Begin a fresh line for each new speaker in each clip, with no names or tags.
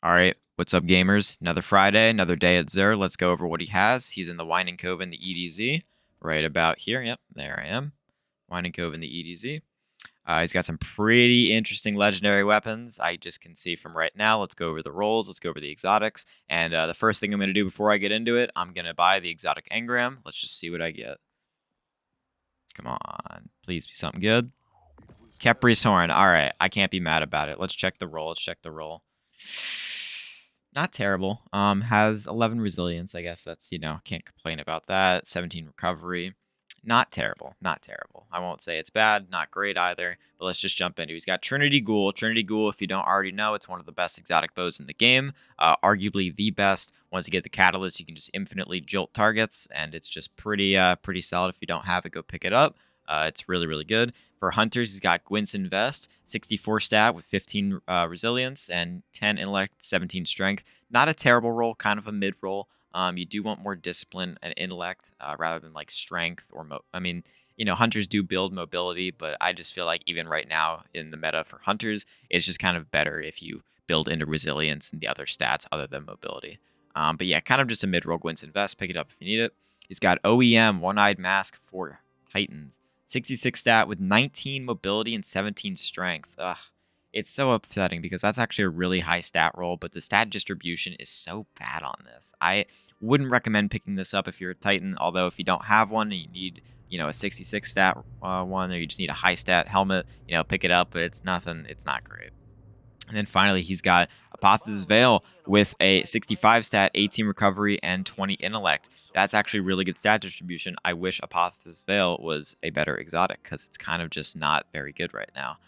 All right, what's up, gamers? Another Friday, another day at Zer. Let's go over what he has. He's in the Winding Cove in the EDZ, right about here. Yep, there I am. Winding Cove in the EDZ. He's got some pretty interesting legendary weapons. I just can see from right now. Let's go over the rolls. Let's go over the exotics. And the first thing I'm going to do before I get into it, I'm going to buy the exotic engram. Let's just see what I get. Come on. Please be something good. Kepri's Horn. All right. I can't be mad about it. Let's check the roll. Let's check the roll. Not terrible. Has 11 resilience. I guess that's, can't complain about that. 17 recovery. Not terrible. Not terrible. I won't say it's bad. Not great either. But let's just jump into it. He's got Trinity Ghoul. Trinity Ghoul, if you don't already know, it's one of the best exotic bows in the game. Arguably the best. Once you get the catalyst, you can just infinitely jolt targets, and it's just pretty solid. If you don't have it, go pick it up. It's really, really good. For hunters, he's got Gwynson Vest, 64 stat with 15 resilience and 10 intellect, 17 strength. Not a terrible roll, kind of a mid roll. You do want more discipline and intellect rather than like strength or hunters do build mobility, but I just feel like even right now in the meta for hunters, it's just kind of better if you build into resilience and the other stats other than mobility. But yeah, kind of just a mid roll Gwynson Vest. Pick it up if you need it. He's got OEM, One-Eyed Mask for Titans. 66 stat with 19 mobility and 17 strength. Ugh, it's so upsetting because that's actually a really high stat roll, but the stat distribution is so bad on this. I wouldn't recommend picking this up if you're a Titan, although if you don't have one and you need, a 66 stat one, or you just need a high stat helmet, pick it up, but it's nothing, it's not great. And then finally, he's got Apotheosis Veil with a 65 stat, 18 recovery, and 20 intellect. That's actually really good stat distribution. I wish Apotheosis Veil was a better exotic because it's kind of just not very good right now.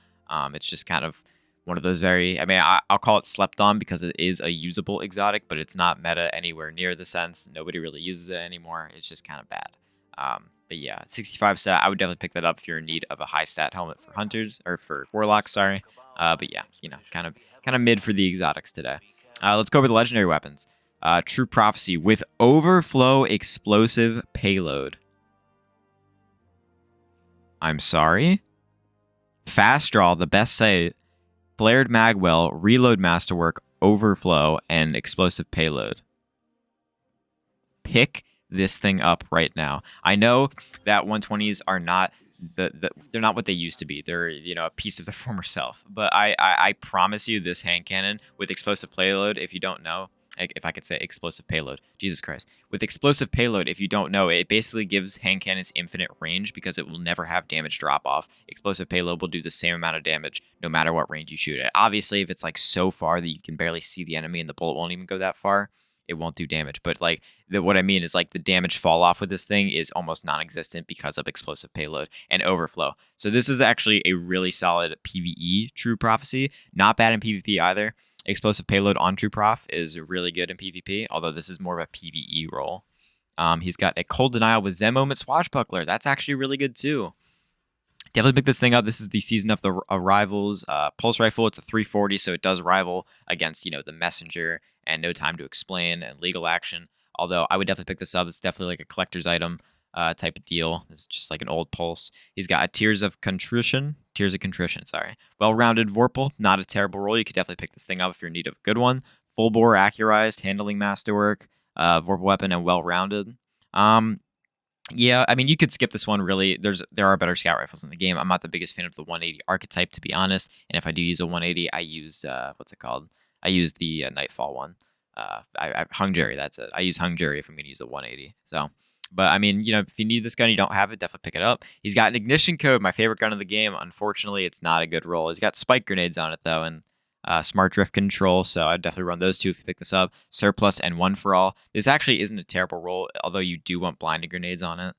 It's just kind of one of those I'll call it slept on because it is a usable exotic, but it's not meta anywhere near the sense. Nobody really uses it anymore. It's just kind of bad. But yeah, 65 stat, I would definitely pick that up if you're in need of a high stat helmet for hunters or for warlocks, sorry. But yeah, kind of mid for the exotics today. Let's go over the legendary weapons. True Prophecy with overflow explosive payload. I'm sorry. Fast Draw, the best sight. Flared Magwell, Reload Masterwork, Overflow, and Explosive Payload. Pick this thing up right now. I know that 120s are not they're not what they used to be. They're a piece of their former self. But I promise you, this hand cannon with explosive payload, if you don't know, if I could say explosive payload, Jesus Christ, with explosive payload, if you don't know, it basically gives hand cannons infinite range because it will never have damage drop off. Explosive payload will do the same amount of damage no matter what range you shoot it. Obviously, if it's like so far that you can barely see the enemy and the bullet won't even go that far, it won't do damage. But like what I mean is like the damage fall off with this thing is almost non-existent because of explosive payload and overflow. So this is actually a really solid PvE True Prophecy. Not bad in PvP either. Explosive payload on True Prof is really good in PvP, although this is more of a PvE role. He's got a Cold Denial with Zen Moment Swashbuckler. That's actually really good too. Definitely pick this thing up. This is the Season of the Rivals Pulse Rifle. It's a 340, so it does rival against, the Messenger and No Time to Explain and Legal Action. Although I would definitely pick this up. It's definitely like a collector's item type of deal. It's just like an old Pulse. He's got a Tears of Contrition, sorry. Well-rounded Vorpal, not a terrible roll. You could definitely pick this thing up if you're in need of a good one. Full bore accurized, handling masterwork, Vorpal weapon, and well-rounded. Yeah, you could skip this one. Really, there are better scout rifles in the game. I'm not the biggest fan of the 180 archetype, to be honest. And if I do use a 180, I use what's it called? I use the Nightfall one. I Hung Jury. That's it. I use Hung Jury if I'm going to use a 180. So, but if you need this gun, you don't have it, definitely pick it up. He's got an ignition code, my favorite gun in the game. Unfortunately, it's not a good roll. He's got spike grenades on it though, and smart drift control, so I'd definitely run those two if you pick this up. Surplus and One for All. This actually isn't a terrible roll, although you do want blinding grenades on it.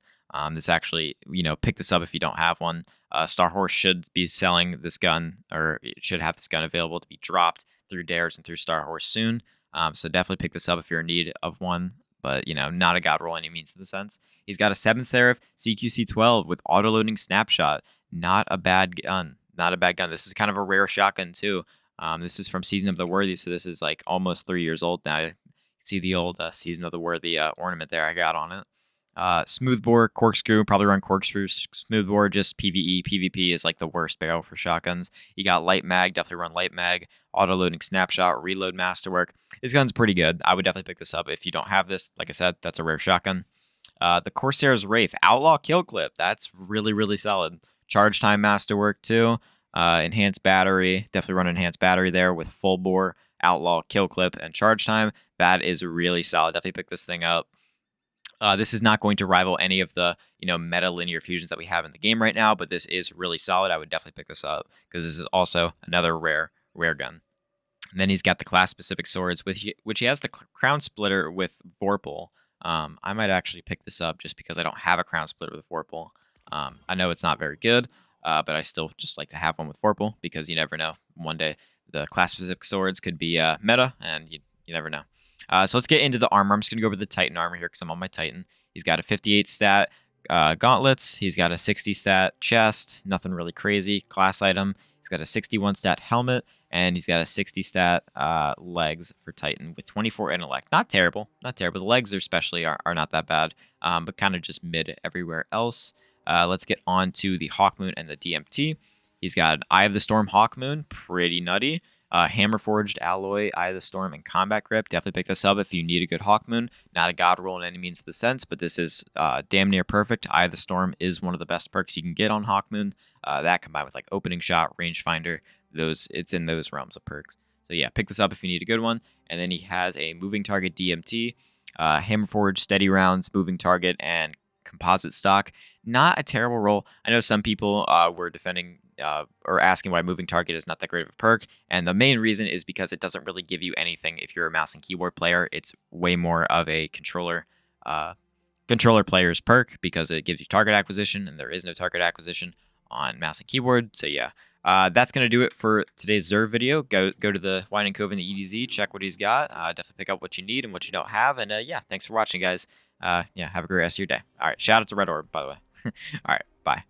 This actually, pick this up if you don't have one. Star Horse should be selling this gun, or it should have this gun available to be dropped through Dares and through Star Horse soon. So definitely pick this up if you're in need of one, but, not a god roll any means to the sense. He's got a 7th Seraph CQC-12 with auto-loading snapshot. Not a bad gun. Not a bad gun. This is kind of a rare shotgun, too. This is from Season of the Worthy, so this is like almost 3 years old now. You can see the old Season of the Worthy ornament there I got on it. Smoothbore, corkscrew, probably run corkscrew, smoothbore, just PvE. PvP is like the worst barrel for shotguns. You got light mag, definitely run light mag, auto loading snapshot, reload masterwork. This gun's pretty good. I would definitely pick this up. If you don't have this, like I said, that's a rare shotgun. The Corsair's Wraith, outlaw kill clip. That's really, really solid. Charge time masterwork too. Enhanced battery, definitely run enhanced battery there with full bore, outlaw kill clip, and charge time. That is really solid. Definitely pick this thing up. This is not going to rival any of the meta linear fusions that we have in the game right now, but this is really solid. I would definitely pick this up because this is also another rare gun. And then he's got the class specific swords, which he has the crown splitter with Vorpal. I might actually pick this up just because I don't have a crown splitter with Vorpal. I know it's not very good, but I still just like to have one with Vorpal because you never know. One day the class specific swords could be meta, and you never know. So let's get into the armor. I'm just going to go over the Titan armor here because I'm on my Titan. He's got a 58 stat gauntlets. He's got a 60 stat chest. Nothing really crazy. Class item. He's got a 61 stat helmet. And he's got a 60 stat legs for Titan with 24 intellect. Not terrible. Not terrible. The legs especially are not that bad, but kind of just mid everywhere else. Let's get on to the Hawkmoon and the DMT. He's got an Eye of the Storm Hawkmoon. Pretty nutty. Hammer Forged Alloy, Eye of the Storm, and Combat Grip. Definitely pick this up if you need a good Hawkmoon. Not a god roll in any means of the sense, but this is damn near perfect. Eye of the Storm is one of the best perks you can get on Hawkmoon. That combined with like Opening Shot, Rangefinder, it's in those realms of perks. So yeah, pick this up if you need a good one. And then he has a Moving Target DMT, Hammer Forged Steady Rounds, Moving Target, and Composite Stock. Not a terrible roll. I know some people were defending or asking why Moving Target is not that great of a perk, and the main reason is because it doesn't really give you anything if you're a mouse and keyboard player. It's way more of a controller player's perk because it gives you target acquisition, and there is no target acquisition on mouse and keyboard. So yeah, that's gonna do it for today's Zerv video. Go to the Winding Cove in the EDZ, check what he's got. Definitely pick up what you need and what you don't have, and yeah, thanks for watching, guys. Yeah, have a great rest of your day. All right, shout out to Red Orb, by the way. All right, bye.